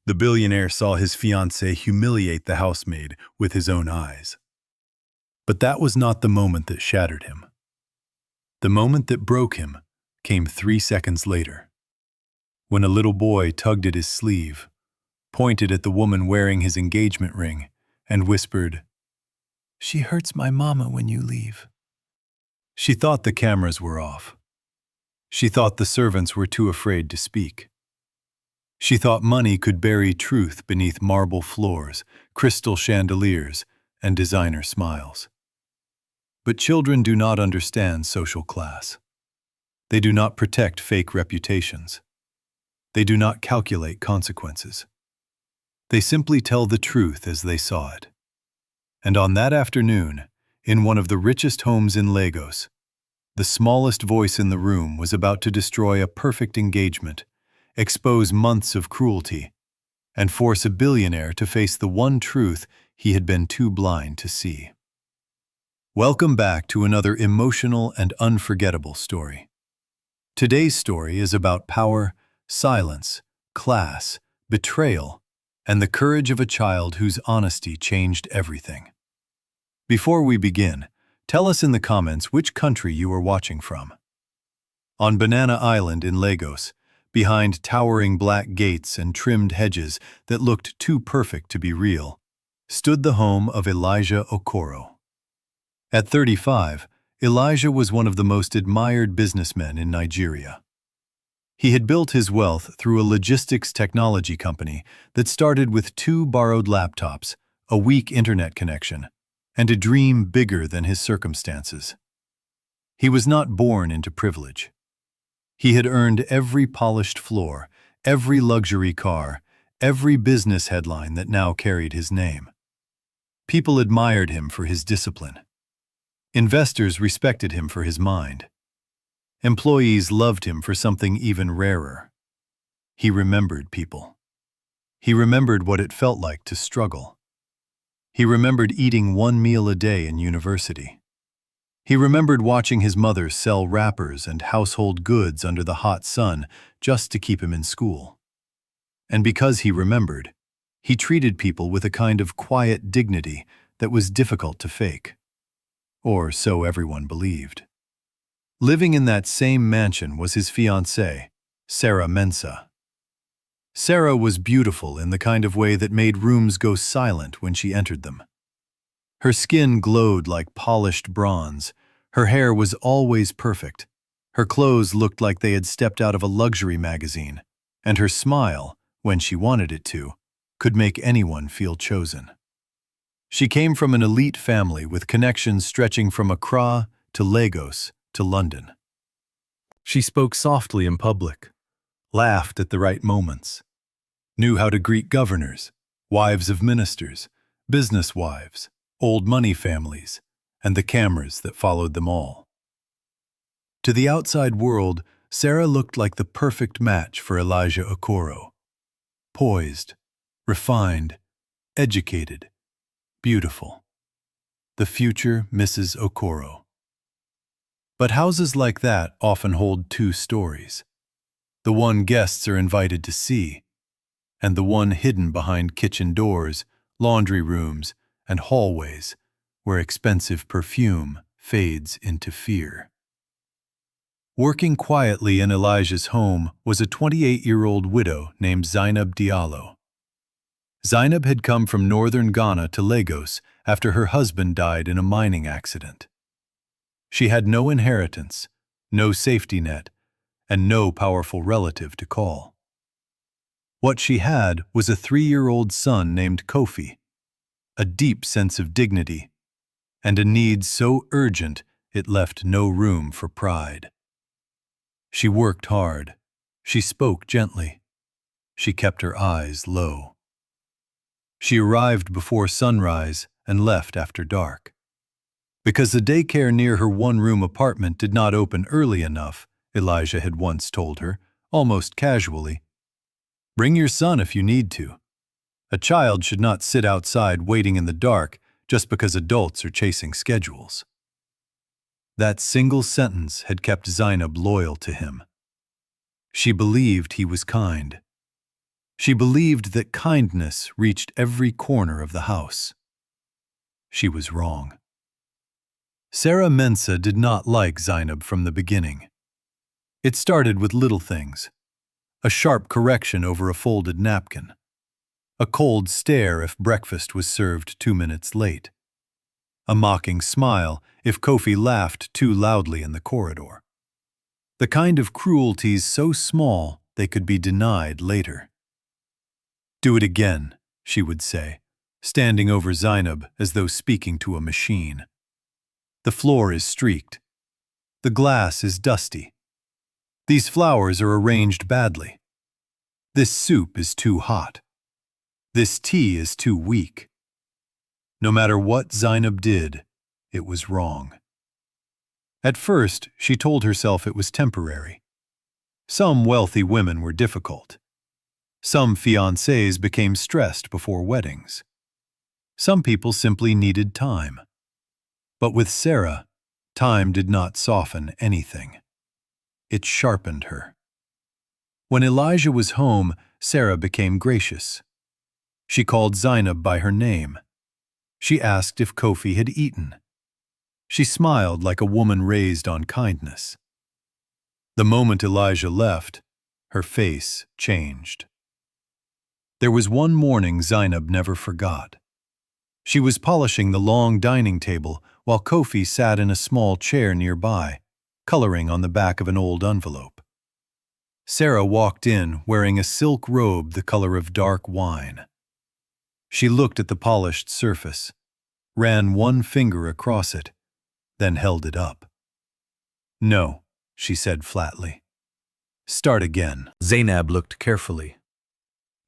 The billionaire saw his fiancée humiliate the housemaid with his own eyes. But that was not the moment that shattered him. The moment that broke him came 3 seconds later, when a little boy tugged at his sleeve, pointed at the woman wearing his engagement ring, and whispered, "She hurts my mama when you leave." She thought the cameras were off. She thought the servants were too afraid to speak. She thought money could bury truth beneath marble floors, crystal chandeliers, and designer smiles. But children do not understand social class. They do not protect fake reputations. They do not calculate consequences. They simply tell the truth as they saw it. And on that afternoon, in one of the richest homes in Lagos, the smallest voice in the room was about to destroy a perfect engagement, expose months of cruelty, and force a billionaire to face the one truth he had been too blind to see. Welcome back to another emotional and unforgettable story. Today's story is about power, silence, class, betrayal, and the courage of a child whose honesty changed everything. Before we begin, tell us in the comments which country you are watching from. On Banana Island in Lagos, behind towering black gates and trimmed hedges that looked too perfect to be real, stood the home of Elijah Okoro. At 35, Elijah was one of the most admired businessmen in Nigeria. He had built his wealth through a logistics technology company that started with 2 borrowed laptops, a weak internet connection, and a dream bigger than his circumstances. He was not born into privilege. He had earned every polished floor, every luxury car, every business headline that now carried his name. People admired him for his discipline. Investors respected him for his mind. Employees loved him for something even rarer. He remembered people. He remembered what it felt like to struggle. He remembered eating 1 meal a day in university. He remembered watching his mother sell wrappers and household goods under the hot sun just to keep him in school. And because he remembered, he treated people with a kind of quiet dignity that was difficult to fake. Or so everyone believed. Living in that same mansion was his fiancée, Serah Mensah. Serah was beautiful in the kind of way that made rooms go silent when she entered them. Her skin glowed like polished bronze, her hair was always perfect, her clothes looked like they had stepped out of a luxury magazine, and her smile, when she wanted it to, could make anyone feel chosen. She came from an elite family with connections stretching from Accra to Lagos to London. She spoke softly in public, laughed at the right moments, knew how to greet governors, wives of ministers, business wives, old money families, and the cameras that followed them all. To the outside world, Serah looked like the perfect match for Elijah Okoro. Poised, refined, educated, beautiful. The future Mrs. Okoro. But houses like that often hold 2 stories. The one guests are invited to see, and the one hidden behind kitchen doors, laundry rooms, and hallways where expensive perfume fades into fear. Working quietly in Elijah's home was a 28-year-old widow named Zainab Diallo. Zainab had come from northern Ghana to Lagos after her husband died in a mining accident. She had no inheritance, no safety net, and no powerful relative to call. What she had was a 3-year-old son named Kofi, a deep sense of dignity, and a need so urgent it left no room for pride. She worked hard. She spoke gently. She kept her eyes low. She arrived before sunrise and left after dark. Because the daycare near her 1-room apartment did not open early enough, Elijah had once told her, almost casually, "Bring your son if you need to. A child should not sit outside waiting in the dark just because adults are chasing schedules." That single sentence had kept Zainab loyal to him. She believed he was kind. She believed that kindness reached every corner of the house. She was wrong. Serah Mensah did not like Zainab from the beginning. It started with little things: a sharp correction over a folded napkin, a cold stare if breakfast was served 2 minutes late, a mocking smile if Kofi laughed too loudly in the corridor. The kind of cruelties so small they could be denied later. "Do it again," she would say, standing over Zainab as though speaking to a machine. "The floor is streaked. The glass is dusty. These flowers are arranged badly. This soup is too hot. This tea is too weak." No matter what Zainab did, it was wrong. At first, she told herself it was temporary. Some wealthy women were difficult. Some fiancés became stressed before weddings. Some people simply needed time. But with Serah, time did not soften anything. It sharpened her. When Elijah was home, Serah became gracious. She called Zainab by her name. She asked if Kofi had eaten. She smiled like a woman raised on kindness. The moment Elijah left, her face changed. There was one morning Zainab never forgot. She was polishing the long dining table while Kofi sat in a small chair nearby, coloring on the back of an old envelope. Serah walked in wearing a silk robe the color of dark wine. She looked at the polished surface, ran one finger across it, then held it up. "No," she said flatly. "Start again." Zainab looked carefully.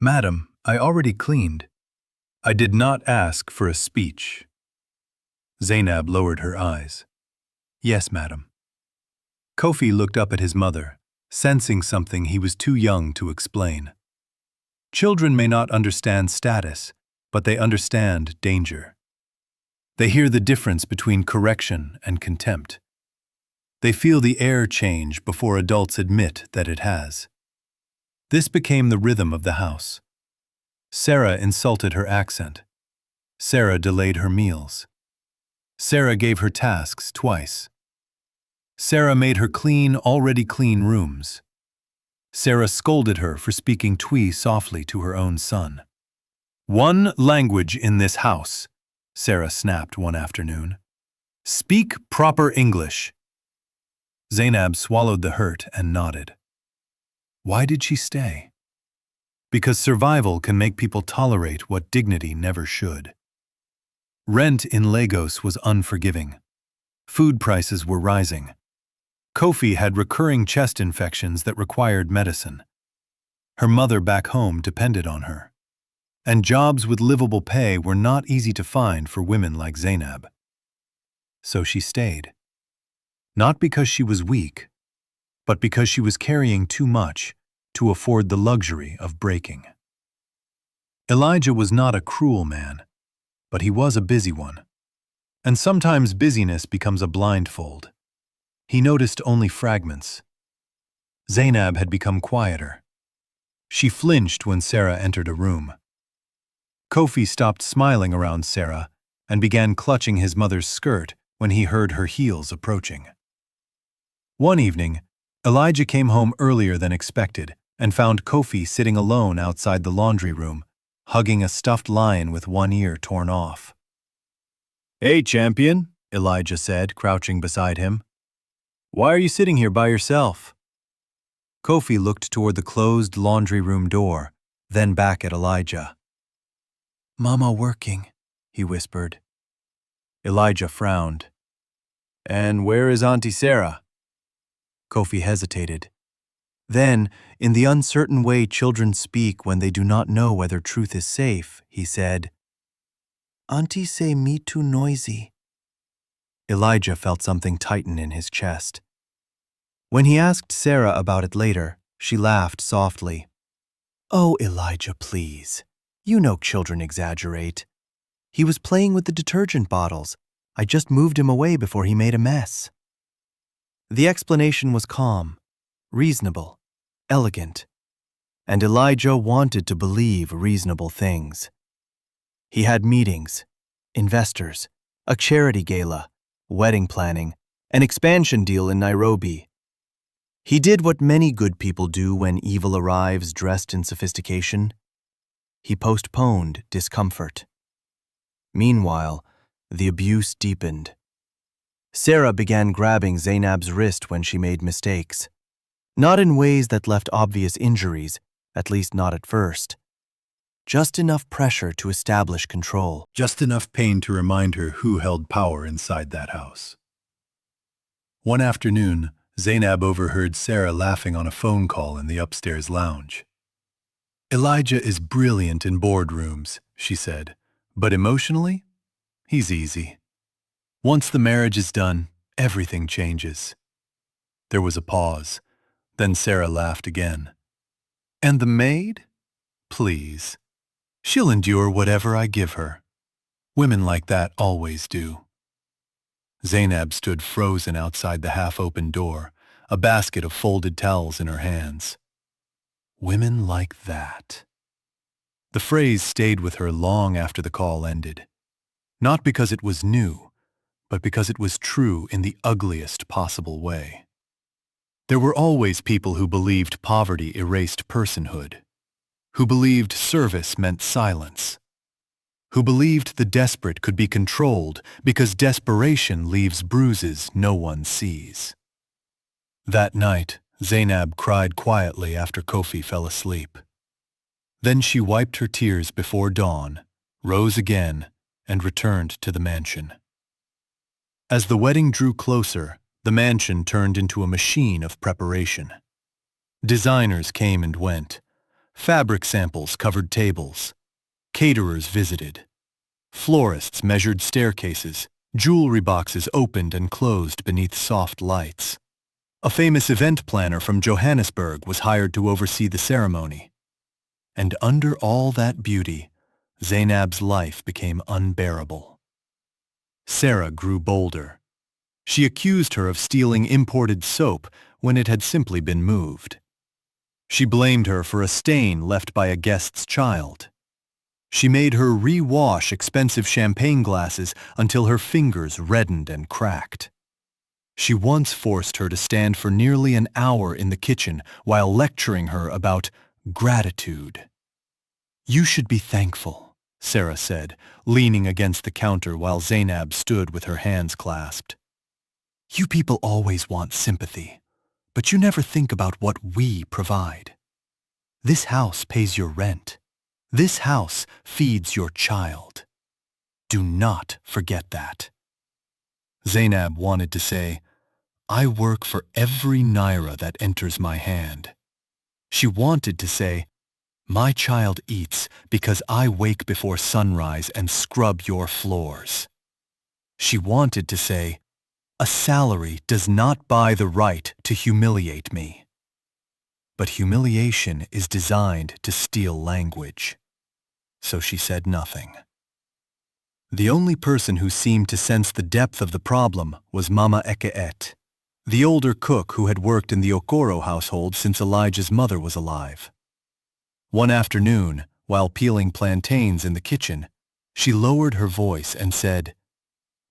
"Madam, I already cleaned. I did not ask for a speech." Zainab lowered her eyes. "Yes, madam." Kofi looked up at his mother, sensing something he was too young to explain. Children may not understand status, but they understand danger. They hear the difference between correction and contempt. They feel the air change before adults admit that it has. This became the rhythm of the house. Serah insulted her accent. Serah delayed her meals. Serah gave her tasks twice. Serah made her clean already clean rooms. Serah scolded her for speaking twee softly to her own son. "One language in this house," Serah snapped one afternoon. "Speak proper English." Zainab swallowed the hurt and nodded. Why did she stay? Because survival can make people tolerate what dignity never should. Rent in Lagos was unforgiving. Food prices were rising. Kofi had recurring chest infections that required medicine. Her mother back home depended on her. And jobs with livable pay were not easy to find for women like Zainab. So she stayed. Not because she was weak, but because she was carrying too much to afford the luxury of breaking. Elijah was not a cruel man, but he was a busy one. And sometimes busyness becomes a blindfold. He noticed only fragments. Zainab had become quieter. She flinched when Serah entered a room. Kofi stopped smiling around Serah and began clutching his mother's skirt when he heard her heels approaching. One evening, Elijah came home earlier than expected and found Kofi sitting alone outside the laundry room, hugging a stuffed lion with one ear torn off. "Hey, champion," Elijah said, crouching beside him. "Why are you sitting here by yourself?" Kofi looked toward the closed laundry room door, then back at Elijah. "Mama working," he whispered. Elijah frowned. "And where is Auntie Serah?" Kofi hesitated. Then, in the uncertain way children speak when they do not know whether truth is safe, he said, "Auntie say me too noisy." Elijah felt something tighten in his chest. When he asked Serah about it later, she laughed softly. "Oh, Elijah, please. You know children exaggerate. He was playing with the detergent bottles. I just moved him away before he made a mess." The explanation was calm, reasonable, elegant, and Elijah wanted to believe reasonable things. He had meetings, investors, a charity gala, wedding planning, an expansion deal in Nairobi. He did what many good people do when evil arrives dressed in sophistication. He postponed discomfort. Meanwhile, the abuse deepened. Serah began grabbing Zainab's wrist when she made mistakes. Not in ways that left obvious injuries, at least not at first. Just enough pressure to establish control. Just enough pain to remind her who held power inside that house. One afternoon, Zainab overheard Serah laughing on a phone call in the upstairs lounge. "Elijah is brilliant in boardrooms," she said, "but emotionally, he's easy. Once the marriage is done, everything changes." There was a pause. Then Serah laughed again. "And the maid? Please. She'll endure whatever I give her. Women like that always do." Zainab stood frozen outside the half-open door, a basket of folded towels in her hands. Women like that. The phrase stayed with her long after the call ended. Not because it was new, but because it was true in the ugliest possible way. There were always people who believed poverty erased personhood, who believed service meant silence, who believed the desperate could be controlled because desperation leaves bruises no one sees. That night, Zainab cried quietly after Kofi fell asleep. Then she wiped her tears before dawn, rose again, and returned to the mansion. As the wedding drew closer, the mansion turned into a machine of preparation. Designers came and went. Fabric samples covered tables. Caterers visited. Florists measured staircases. Jewelry boxes opened and closed beneath soft lights. A famous event planner from Johannesburg was hired to oversee the ceremony. And under all that beauty, Zainab's life became unbearable. Serah grew bolder. She accused her of stealing imported soap when it had simply been moved. She blamed her for a stain left by a guest's child. She made her re-wash expensive champagne glasses until her fingers reddened and cracked. She once forced her to stand for nearly an hour in the kitchen while lecturing her about gratitude. "You should be thankful," Serah said, leaning against the counter while Zainab stood with her hands clasped. "You people always want sympathy, but you never think about what we provide. This house pays your rent. This house feeds your child. Do not forget that." Zainab wanted to say, "I work for every naira that enters my hand." She wanted to say, "My child eats because I wake before sunrise and scrub your floors." She wanted to say, "A salary does not buy the right to humiliate me." But humiliation is designed to steal language. So she said nothing. The only person who seemed to sense the depth of the problem was Mama Eket, the older cook who had worked in the Okoro household since Elijah's mother was alive. One afternoon, while peeling plantains in the kitchen, she lowered her voice and said,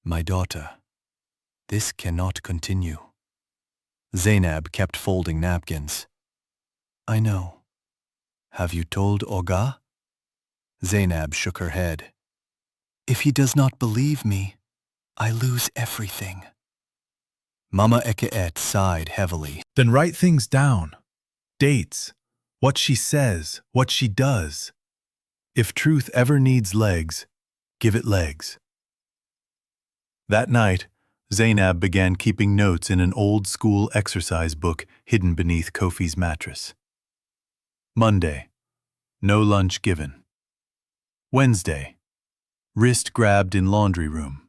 "My daughter, this cannot continue." Zainab kept folding napkins. "I know. Have you told Oga?" Zainab shook her head. "If he does not believe me, I lose everything." Mama Eket sighed heavily. "Then write things down. Dates. What she says, what she does. If truth ever needs legs, give it legs." That night, Zainab began keeping notes in an old-school exercise book hidden beneath Kofi's mattress. Monday, no lunch given. Wednesday, wrist grabbed in laundry room.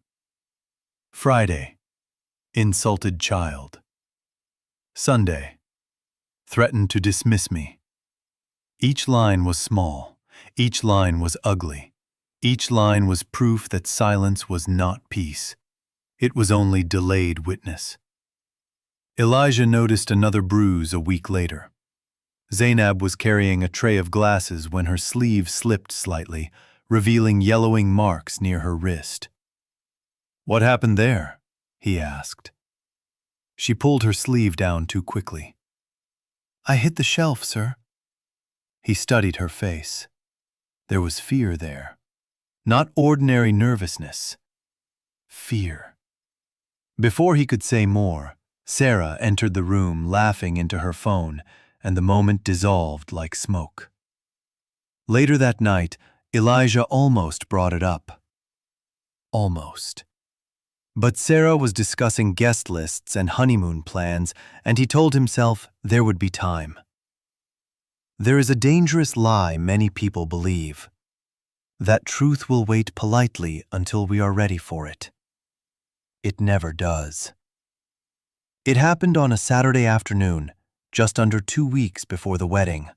Friday, insulted child. Sunday, threatened to dismiss me. Each line was small. Each line was ugly. Each line was proof that silence was not peace. It was only delayed witness. Elijah noticed another bruise a week later. Zainab was carrying a tray of glasses when her sleeve slipped slightly, revealing yellowing marks near her wrist. "What happened there?" he asked. She pulled her sleeve down too quickly. "I hit the shelf, sir." He studied her face. There was fear there. Not ordinary nervousness. Fear. Before he could say more, Serah entered the room laughing into her phone, and the moment dissolved like smoke. Later that night, Elijah almost brought it up. Almost. But Serah was discussing guest lists and honeymoon plans, and he told himself there would be time. There is a dangerous lie many people believe: that truth will wait politely until we are ready for it. It never does. It happened on a Saturday afternoon, just under 2 weeks before the wedding.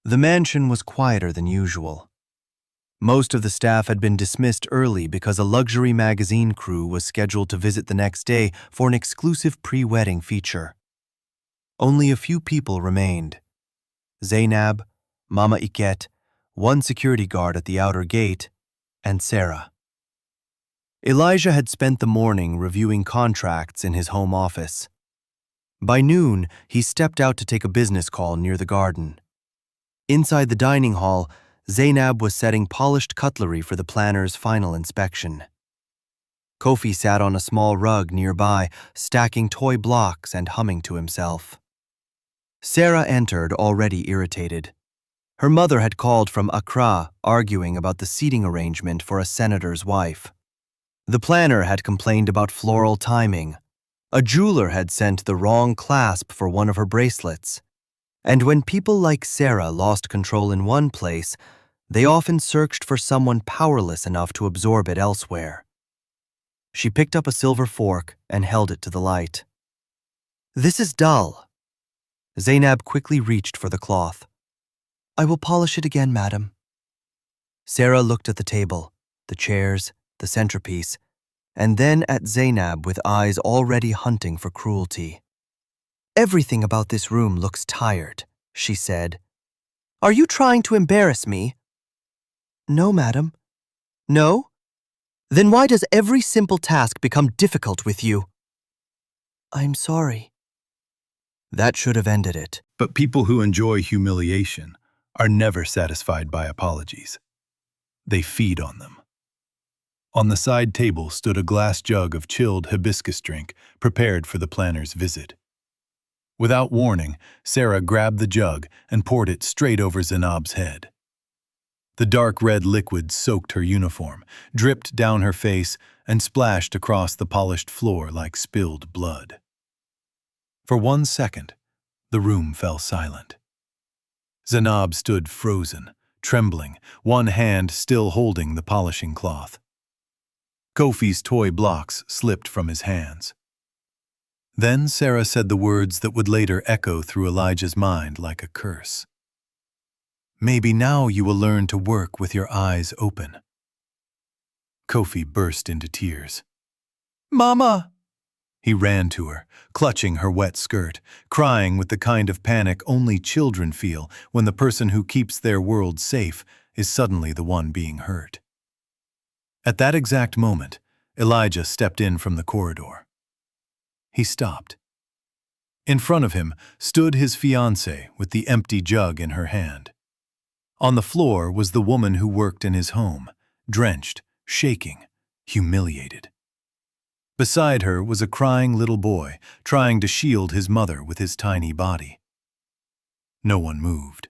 The mansion was quieter than usual. Most of the staff had been dismissed early because a luxury magazine crew was scheduled to visit the next day for an exclusive pre-wedding feature. Only a few people remained: Zainab, Mama Iket, one security guard at the outer gate, and Serah. Elijah had spent the morning reviewing contracts in his home office. By noon, he stepped out to take a business call near the garden. Inside the dining hall, Zainab was setting polished cutlery for the planner's final inspection. Kofi sat on a small rug nearby, stacking toy blocks and humming to himself. Serah entered, already irritated. Her mother had called from Accra, arguing about the seating arrangement for a senator's wife. The planner had complained about floral timing. A jeweler had sent the wrong clasp for one of her bracelets. And when people like Serah lost control in one place, they often searched for someone powerless enough to absorb it elsewhere. She picked up a silver fork and held it to the light. "This is dull." Zainab quickly reached for the cloth. "I will polish it again, madam." Serah looked at the table, the chairs, the centerpiece, and then at Zainab with eyes already hunting for cruelty. "Everything about this room looks tired," she said. "Are you trying to embarrass me?" "No, madam." "No? Then why does every simple task become difficult with you?" "I'm sorry." That should have ended it. But people who enjoy humiliation are never satisfied by apologies. They feed on them. On the side table stood a glass jug of chilled hibiscus drink prepared for the planner's visit. Without warning, Serah grabbed the jug and poured it straight over Zainab's head. The dark red liquid soaked her uniform, dripped down her face, and splashed across the polished floor like spilled blood. For 1 second, the room fell silent. Zainab stood frozen, trembling, one hand still holding the polishing cloth. Kofi's toy blocks slipped from his hands. Then Serah said the words that would later echo through Elijah's mind like a curse. "Maybe now you will learn to work with your eyes open." Kofi burst into tears. "Mama!" He ran to her, clutching her wet skirt, crying with the kind of panic only children feel when the person who keeps their world safe is suddenly the one being hurt. At that exact moment, Elijah stepped in from the corridor. He stopped. In front of him stood his fiancée with the empty jug in her hand. On the floor was the woman who worked in his home, drenched, shaking, humiliated. Beside her was a crying little boy, trying to shield his mother with his tiny body. No one moved.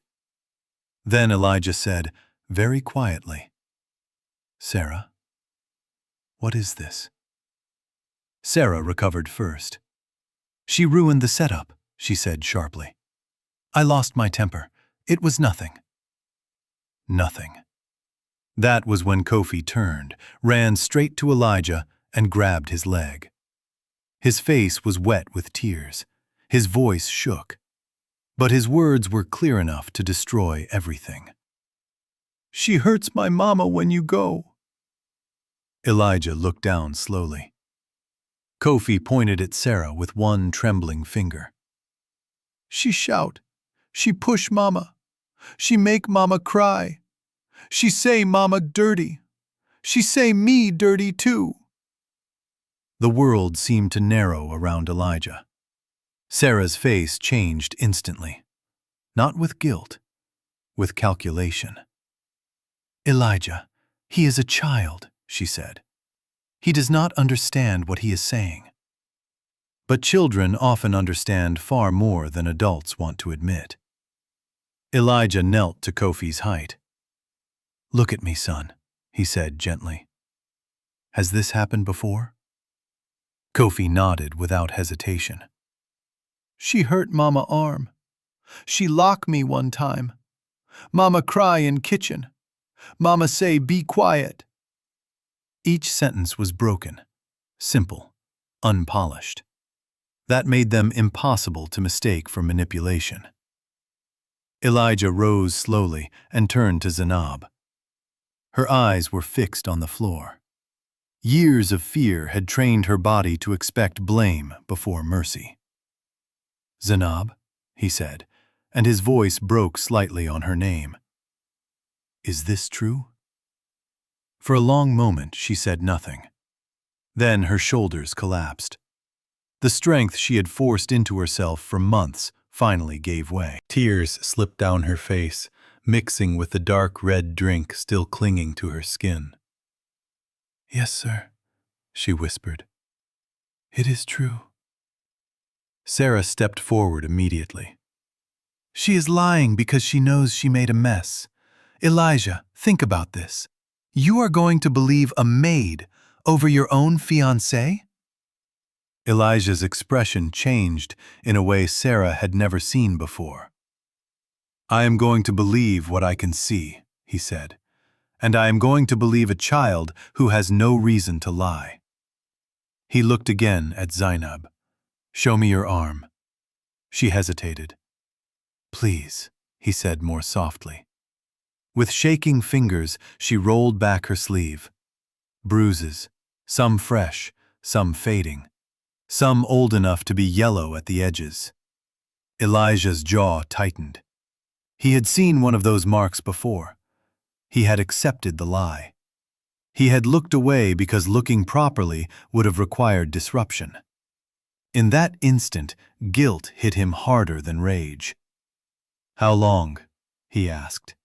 Then Elijah said, very quietly, "Serah, what is this?" Serah recovered first. "She ruined the setup," she said sharply. "I lost my temper. It was nothing." Nothing. That was when Kofi turned, ran straight to Elijah, and grabbed his leg. His face was wet with tears. His voice shook. But his words were clear enough to destroy everything. "She hurts my mama when you go." Elijah looked down slowly. Kofi pointed at Serah with one trembling finger. "She shout. She push mama. She make mama cry. She say mama dirty. She say me dirty too. The world seemed to narrow around Elijah. Serah's face changed instantly. Not with guilt, with calculation. Elijah, he is a child, she said. He does not understand what he is saying. But children often understand far more than adults want to admit. Elijah knelt to Kofi's height. Look at me, son, he said gently. Has this happened before? Kofi nodded without hesitation. She hurt mama arm. She lock me one time. Mama cry in kitchen. Mama say be quiet. Each sentence was broken, simple, unpolished. That made them impossible to mistake for manipulation. Elijah rose slowly and turned to Zainab. Her eyes were fixed on the floor. Years of fear had trained her body to expect blame before mercy. Zainab, he said, and his voice broke slightly on her name. Is this true? For a long moment she said nothing. Then her shoulders collapsed. The strength she had forced into herself for months finally gave way. Tears slipped down her face, mixing with the dark red drink still clinging to her skin. Yes, sir, she whispered. It is true. Serah stepped forward immediately. She is lying because she knows she made a mess. Elijah, think about this. You are going to believe a maid over your own fiancé? Elijah's expression changed in a way Serah had never seen before. I am going to believe what I can see, he said, and I am going to believe a child who has no reason to lie. He looked again at Zainab. Show me your arm. She hesitated. Please, he said more softly. With shaking fingers, she rolled back her sleeve. Bruises, some fresh, some fading, some old enough to be yellow at the edges. Elijah's jaw tightened. He had seen one of those marks before. He had accepted the lie. He had looked away because looking properly would have required disruption. In that instant, guilt hit him harder than rage. How long? He asked.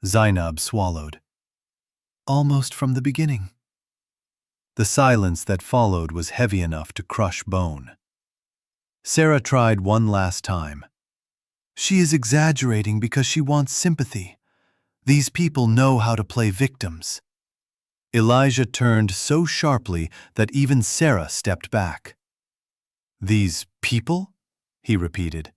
Zainab swallowed. Almost from the beginning. The silence that followed was heavy enough to crush bone. Serah tried one last time. She is exaggerating because she wants sympathy. These people know how to play victims. Elijah turned so sharply that even Serah stepped back. These people? He repeated.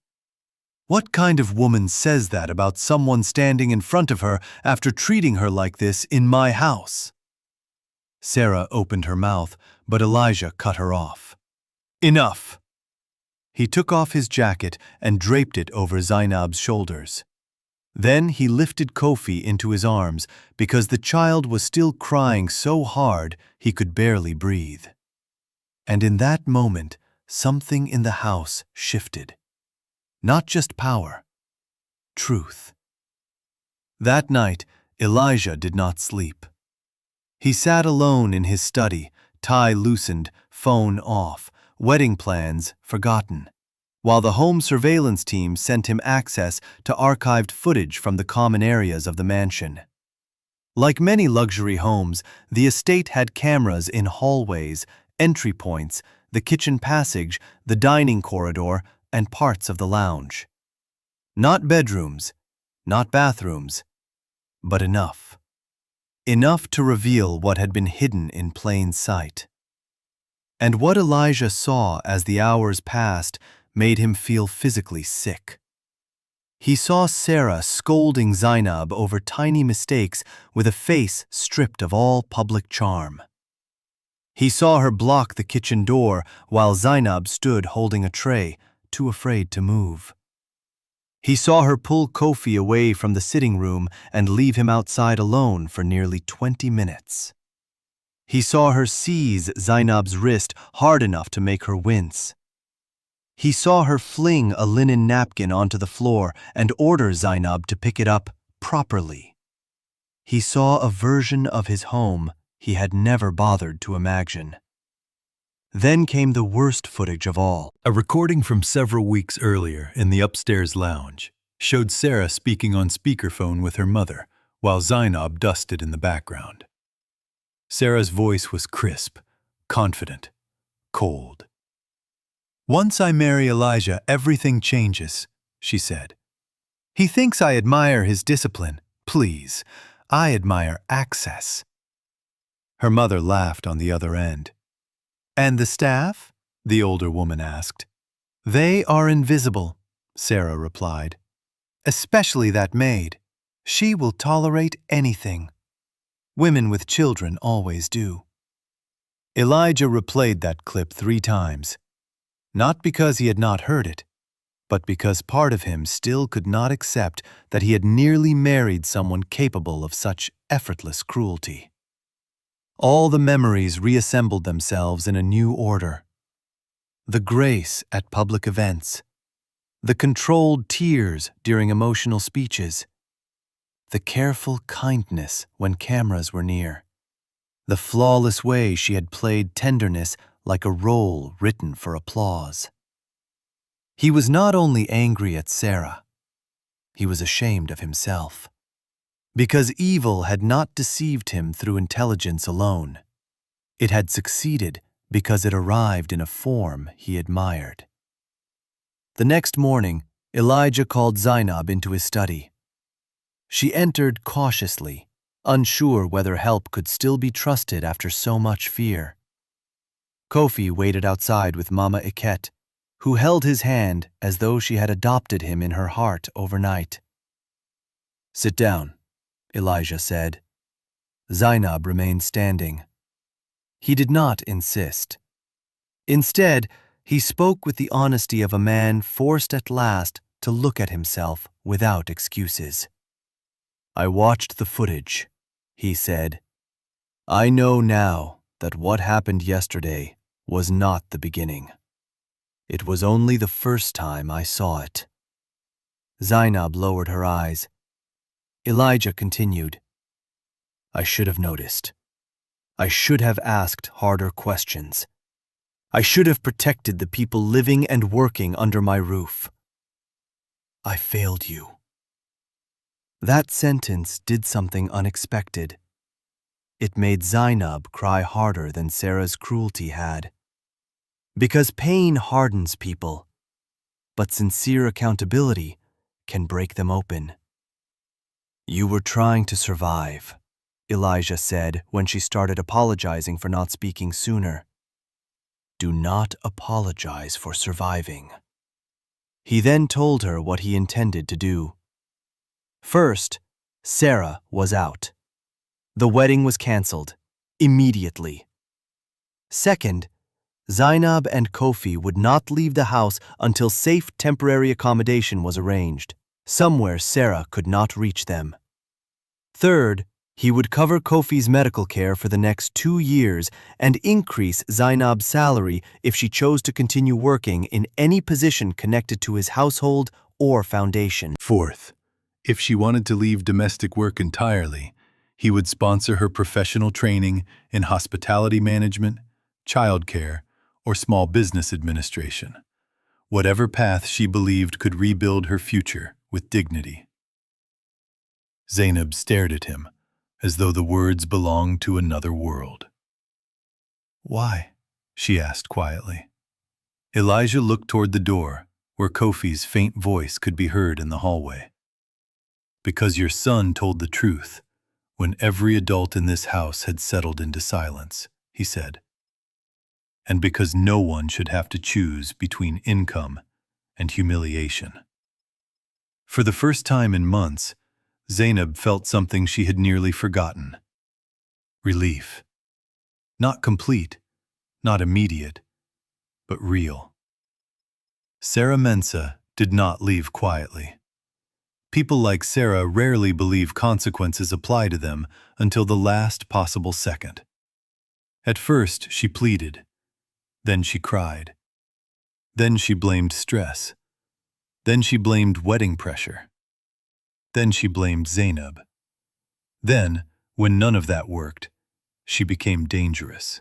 What kind of woman says that about someone standing in front of her after treating her like this in my house? Serah opened her mouth, but Elijah cut her off. Enough! He took off his jacket and draped it over Zainab's shoulders. Then he lifted Kofi into his arms because the child was still crying so hard he could barely breathe. And in that moment, something in the house shifted. Not just power, truth. That night, Elijah did not sleep. He sat alone in his study, tie loosened, phone off, wedding plans forgotten, while the home surveillance team sent him access to archived footage from the common areas of the mansion. Like many luxury homes, the estate had cameras in hallways, entry points, the kitchen passage, the dining corridor, and parts of the lounge. Not bedrooms, not bathrooms, but enough. Enough to reveal what had been hidden in plain sight. And what Elijah saw as the hours passed made him feel physically sick. He saw Serah scolding Zainab over tiny mistakes with a face stripped of all public charm. He saw her block the kitchen door while Zainab stood holding a tray, too afraid to move. He saw her pull Kofi away from the sitting room and leave him outside alone for nearly 20 minutes. He saw her seize Zainab's wrist hard enough to make her wince. He saw her fling a linen napkin onto the floor and order Zainab to pick it up properly. He saw a version of his home he had never bothered to imagine. Then came the worst footage of all. A recording from several weeks earlier in the upstairs lounge showed Serah speaking on speakerphone with her mother while Zainab dusted in the background. Serah's voice was crisp, confident, cold. "Once I marry Elijah, everything changes," she said. "He thinks I admire his discipline. Please, I admire access." Her mother laughed on the other end. "And the staff?" the older woman asked. "They are invisible," Serah replied. "Especially that maid. She will tolerate anything. Women with children always do." Elijah replayed that clip 3 times, not because he had not heard it, but because part of him still could not accept that he had nearly married someone capable of such effortless cruelty. All the memories reassembled themselves in a new order. The grace at public events, the controlled tears during emotional speeches, the careful kindness when cameras were near, the flawless way she had played tenderness like a role written for applause. He was not only angry at Serah, he was ashamed of himself. Because evil had not deceived him through intelligence alone. It had succeeded because it arrived in a form he admired. The next morning, Elijah called Zainab into his study. She entered cautiously, unsure whether help could still be trusted after so much fear. Kofi waited outside with Mama Iket, who held his hand as though she had adopted him in her heart overnight. "Sit down," Elijah said. Zainab remained standing. He did not insist. Instead, he spoke with the honesty of a man forced at last to look at himself without excuses. "I watched the footage," he said. "I know now that what happened yesterday was not the beginning. It was only the first time I saw it." Zainab lowered her eyes. Elijah continued. "I should have noticed. I should have asked harder questions. I should have protected the people living and working under my roof. I failed you." That sentence did something unexpected. It made Zainab cry harder than Serah's cruelty had. Because pain hardens people, but sincere accountability can break them open. "You were trying to survive," Elijah said when she started apologizing for not speaking sooner. "Do not apologize for surviving." He then told her what he intended to do. First, Serah was out. The wedding was canceled, immediately. Second, Zainab and Kofi would not leave the house until safe temporary accommodation was arranged, somewhere Serah could not reach them. Third, he would cover Kofi's medical care for the next 2 years and increase Zainab's salary if she chose to continue working in any position connected to his household or foundation. Fourth, if she wanted to leave domestic work entirely, he would sponsor her professional training in hospitality management, childcare, or small business administration, whatever path she believed could rebuild her future with dignity. Zainab stared at him, as though the words belonged to another world. "Why?" she asked quietly. Elijah looked toward the door, where Kofi's faint voice could be heard in the hallway. "Because your son told the truth, when every adult in this house had settled into silence," he said. "And because no one should have to choose between income and humiliation." For the first time in months, Zainab felt something she had nearly forgotten. Relief. Not complete, not immediate, but real. Serah Mensah did not leave quietly. People like Serah rarely believe consequences apply to them until the last possible second. At first, she pleaded. Then she cried. Then she blamed stress. Then she blamed wedding pressure. Then she blamed Zainab. Then, when none of that worked, she became dangerous.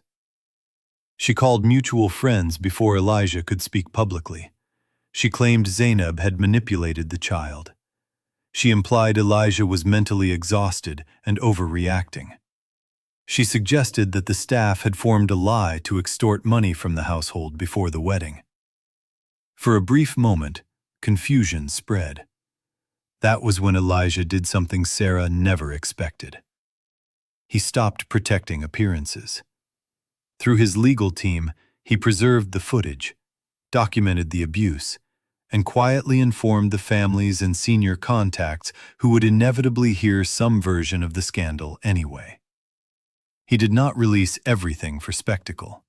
She called mutual friends before Elijah could speak publicly. She claimed Zainab had manipulated the child. She implied Elijah was mentally exhausted and overreacting. She suggested that the staff had formed a lie to extort money from the household before the wedding. For a brief moment, confusion spread. That was when Elijah did something Serah never expected. He stopped protecting appearances. Through his legal team, he preserved the footage, documented the abuse, and quietly informed the families and senior contacts who would inevitably hear some version of the scandal anyway. He did not release everything for spectacle.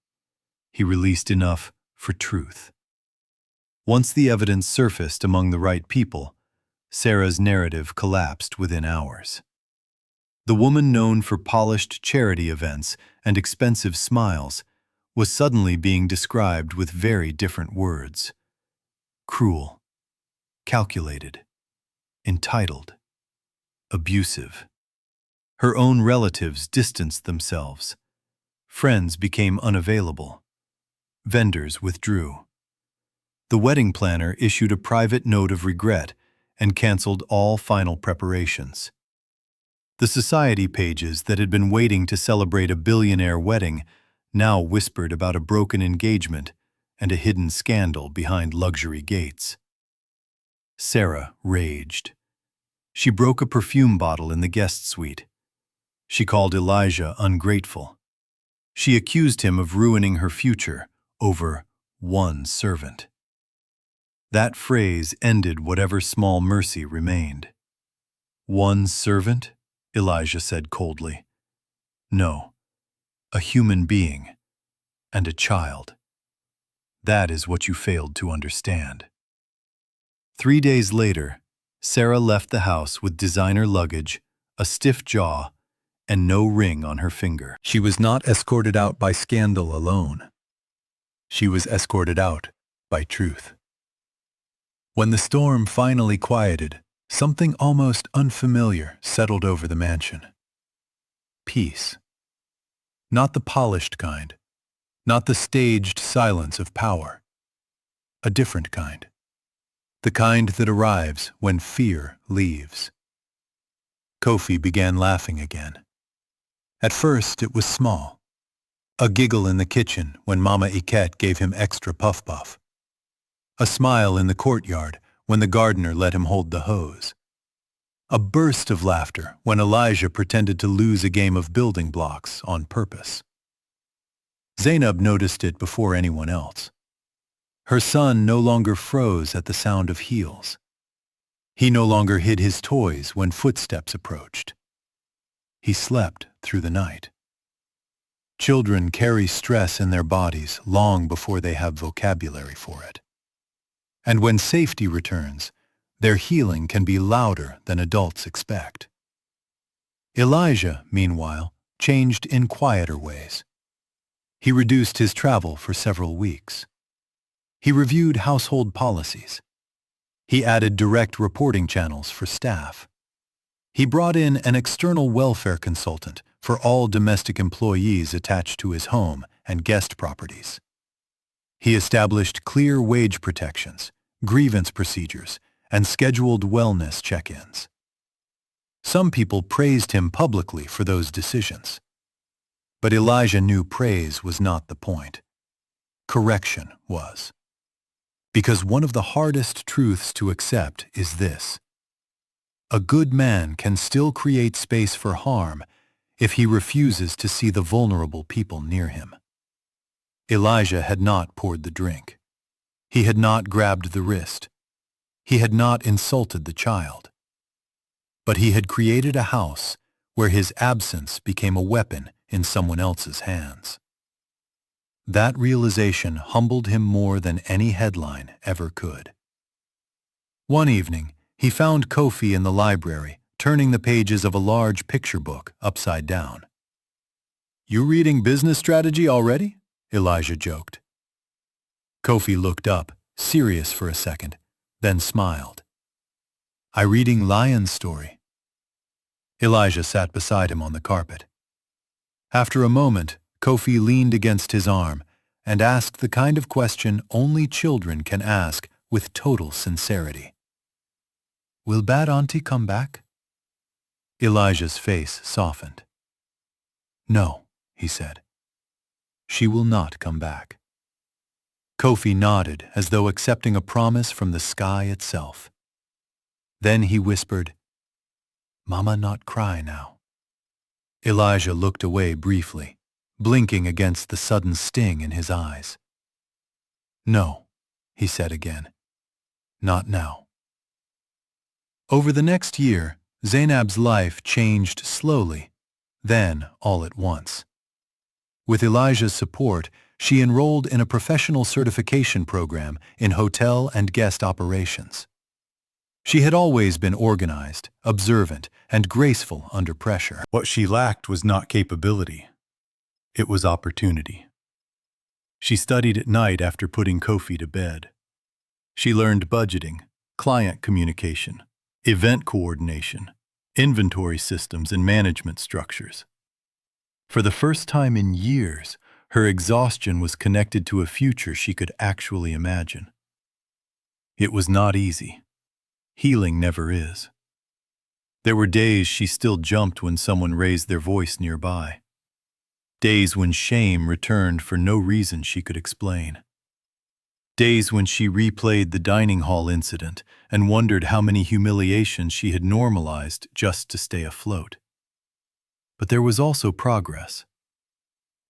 He released enough for truth. Once the evidence surfaced among the right people, Serah's narrative collapsed within hours. The woman known for polished charity events and expensive smiles was suddenly being described with very different words. Cruel, calculated, entitled, abusive. Her own relatives distanced themselves. Friends became unavailable. Vendors withdrew. The wedding planner issued a private note of regret and canceled all final preparations. The society pages that had been waiting to celebrate a billionaire wedding now whispered about a broken engagement and a hidden scandal behind luxury gates. Serah raged. She broke a perfume bottle in the guest suite. She called Elijah ungrateful. She accused him of ruining her future over one servant. That phrase ended whatever small mercy remained. One servant? Elijah said coldly. No, a human being and a child. That is what you failed to understand. 3 days later, Serah left the house with designer luggage, a stiff jaw, and no ring on her finger. She was not escorted out by scandal alone. She was escorted out by truth. When the storm finally quieted, something almost unfamiliar settled over the mansion. Peace. Not the polished kind, not the staged silence of power. A different kind. The kind that arrives when fear leaves. Kofi began laughing again. At first it was small. A giggle in the kitchen when Mama Iket gave him extra puff-puff. A smile in the courtyard when the gardener let him hold the hose. A burst of laughter when Elijah pretended to lose a game of building blocks on purpose. Zainab noticed it before anyone else. Her son no longer froze at the sound of heels. He no longer hid his toys when footsteps approached. He slept through the night. Children carry stress in their bodies long before they have vocabulary for it. And when safety returns, their healing can be louder than adults expect. Elijah, meanwhile, changed in quieter ways. He reduced his travel for several weeks. He reviewed household policies. He added direct reporting channels for staff. He brought in an external welfare consultant for all domestic employees attached to his home and guest properties. He established clear wage protections, grievance procedures, and scheduled wellness check-ins. Some people praised him publicly for those decisions. But Elijah knew praise was not the point. Correction was. Because one of the hardest truths to accept is this: a good man can still create space for harm if he refuses to see the vulnerable people near him. Elijah had not poured the drink. He had not grabbed the wrist. He had not insulted the child. But he had created a house where his absence became a weapon in someone else's hands. That realization humbled him more than any headline ever could. One evening, he found Kofi in the library, turning the pages of a large picture book upside down. "You reading business strategy already?" Elijah joked. Kofi looked up, serious for a second, then smiled. "I reading Lion's story." Elijah sat beside him on the carpet. After a moment, Kofi leaned against his arm and asked the kind of question only children can ask with total sincerity. "Will Bad Auntie come back?" Elijah's face softened. "No," he said. "She will not come back." Kofi nodded as though accepting a promise from the sky itself. Then he whispered, "Mama not cry now." Elijah looked away briefly, blinking against the sudden sting in his eyes. "No," he said again. "Not now." Over the next year, Zainab's life changed slowly, then all at once. With Elijah's support, she enrolled in a professional certification program in hotel and guest operations. She had always been organized, observant, and graceful under pressure. What she lacked was not capability. It was opportunity. She studied at night after putting Kofi to bed. She learned budgeting, client communication, event coordination, inventory systems, and management structures. For the first time in years, her exhaustion was connected to a future she could actually imagine. It was not easy. Healing never is. There were days she still jumped when someone raised their voice nearby. Days when shame returned for no reason she could explain. Days when she replayed the dining hall incident and wondered how many humiliations she had normalized just to stay afloat. But there was also progress.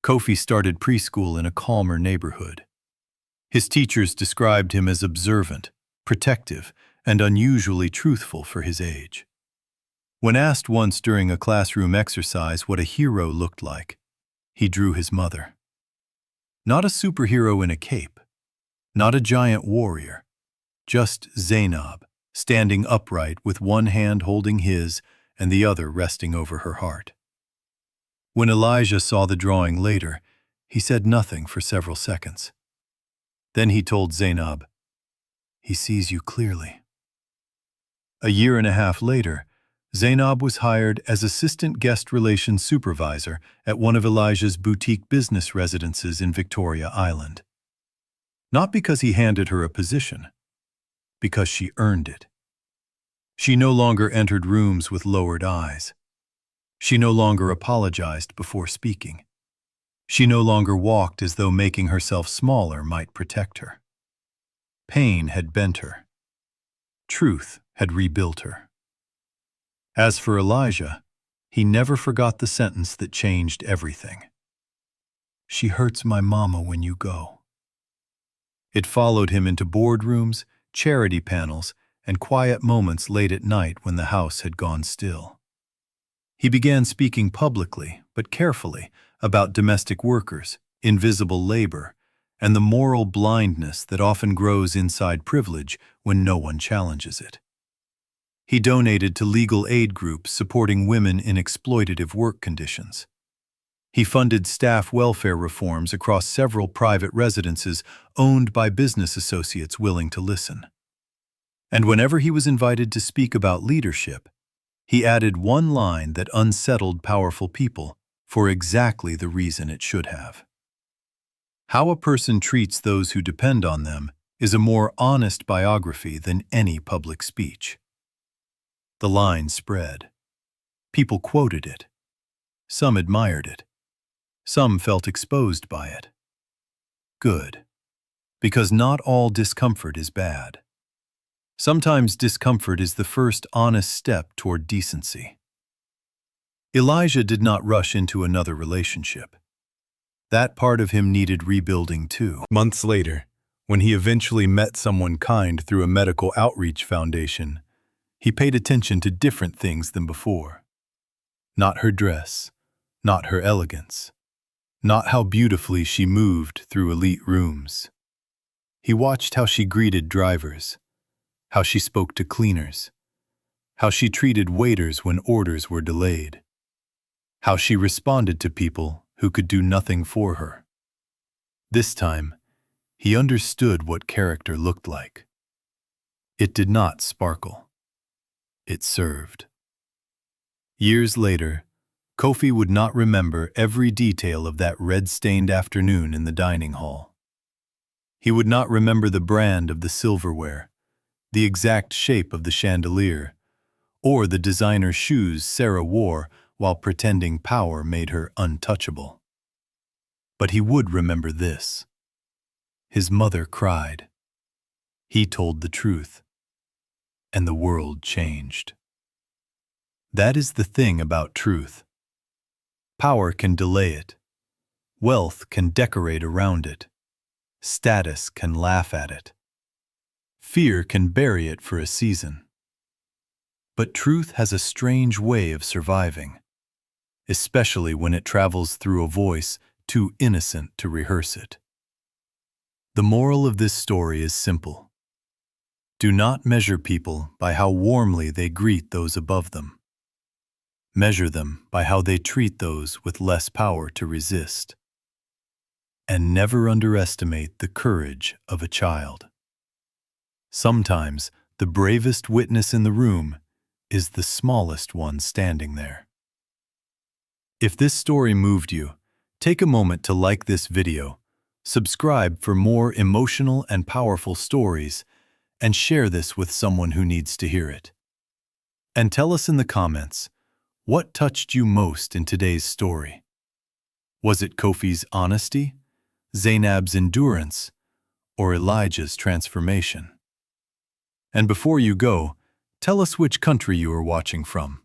Kofi started preschool in a calmer neighborhood. His teachers described him as observant, protective, and unusually truthful for his age. When asked once during a classroom exercise what a hero looked like, he drew his mother. Not a superhero in a cape, not a giant warrior, just Zainab, standing upright with one hand holding his and the other resting over her heart. When Elijah saw the drawing later, he said nothing for several seconds. Then he told Zainab, "He sees you clearly." A year and a half later, Zainab was hired as assistant guest relations supervisor at one of Elijah's boutique business residences in Victoria Island. Not because he handed her a position, because she earned it. She no longer entered rooms with lowered eyes. She no longer apologized before speaking. She no longer walked as though making herself smaller might protect her. Pain had bent her. Truth had rebuilt her. As for Elijah, he never forgot the sentence that changed everything. "She hurts my mama when you go." It followed him into boardrooms, charity panels, and quiet moments late at night when the house had gone still. He began speaking publicly, but carefully, about domestic workers, invisible labor, and the moral blindness that often grows inside privilege when no one challenges it. He donated to legal aid groups supporting women in exploitative work conditions. He funded staff welfare reforms across several private residences owned by business associates willing to listen. And whenever he was invited to speak about leadership, he added one line that unsettled powerful people for exactly the reason it should have. How a person treats those who depend on them is a more honest biography than any public speech. The line spread. People quoted it. Some admired it. Some felt exposed by it. Good. Because not all discomfort is bad. Sometimes discomfort is the first honest step toward decency. Elijah did not rush into another relationship. That part of him needed rebuilding too. Months later, when he eventually met someone kind through a medical outreach foundation, he paid attention to different things than before. Not her dress, not her elegance, not how beautifully she moved through elite rooms. He watched how she greeted drivers, how she spoke to cleaners, how she treated waiters when orders were delayed, how she responded to people who could do nothing for her. This time, He understood what character looked like. It did not sparkle. It served. Years later, Kofi would not remember every detail of that red-stained afternoon in the dining hall. He would not remember the brand of the silverware, the exact shape of the chandelier, or the designer shoes Serah wore while pretending power made her untouchable. But he would remember this. His mother cried. He told the truth. And the world changed. That is the thing about truth. Power can delay it. Wealth can decorate around it. Status can laugh at it. Fear can bury it for a season. But truth has a strange way of surviving, especially when it travels through a voice too innocent to rehearse it. The moral of this story is simple. Do not measure people by how warmly they greet those above them. Measure them by how they treat those with less power to resist. And never underestimate the courage of a child. Sometimes the bravest witness in the room is the smallest one standing there. If this story moved you, take a moment to like this video, subscribe for more emotional and powerful stories, and share this with someone who needs to hear it. And tell us in the comments, what touched you most in today's story? Was it Kofi's honesty, Zainab's endurance, or Elijah's transformation? And before you go, tell us which country you are watching from.